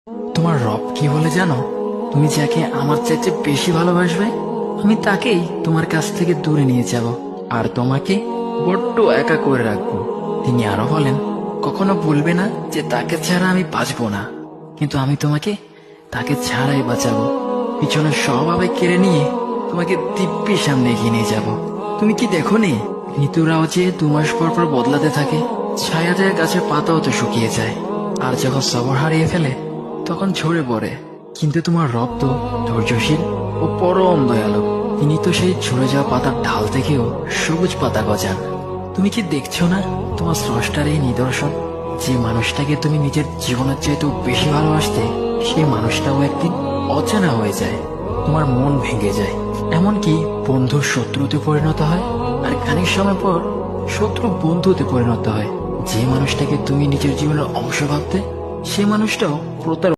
তোমার রব কি বলে জানো? তুমি যাকে আমার চাইতে বেশি ভালোবাসবে, আমি তাকেই তোমার কাছ থেকে দূরে নিয়ে যাব আর তোমাকে বড্ড একা করে রাখবো। তিনি আরো বলেন, কখনো বলবে না যে তাকে ছাড়া আমি বাঁচবো না, কিন্তু আমি তোমাকে তাকে ছাড়াই বাঁচাবো। পিছনের সব আবেগ কেড়ে নিয়ে তোমাকে দিব্যি সামনে এগিয়ে নিয়ে যাব। তুমি কি দেখো নি, ঋতুরাও যে 2 মাস পর পর বদলাতে থাকে, ছায়া দেয়া গাছের পাতাও তো শুকিয়ে যায়, আর যখন সবর হারিয়ে ফেলে তখন ঝরে পড়ে। কিন্তু তোমার রব তো ধৈর্যশীল ও পরম দয়ালু। তিনি তো সেই ঝরে যাওয়া পাতার ঢাল থেকেও সবুজ পাতা গজান। তুমি কি দেখছো না তোমার স্রষ্টার এই নিদর্শন? যে মানুষটাকে তুমি নিজের জীবনের চাইতেও বেশি ভালোবাসতে, সেই মানুষটাও একদিন অচেনা হয়ে যায়, তোমার মন ভেঙে যায়, এমনকি বন্ধু শত্রুতে পরিণত হয়, আর খানিক সময় পর শত্রু বন্ধুতে পরিণত হয়। যে মানুষটাকে তুমি নিজের জীবনের অংশ ভাবতে, সে মানুষটাও প্রতারক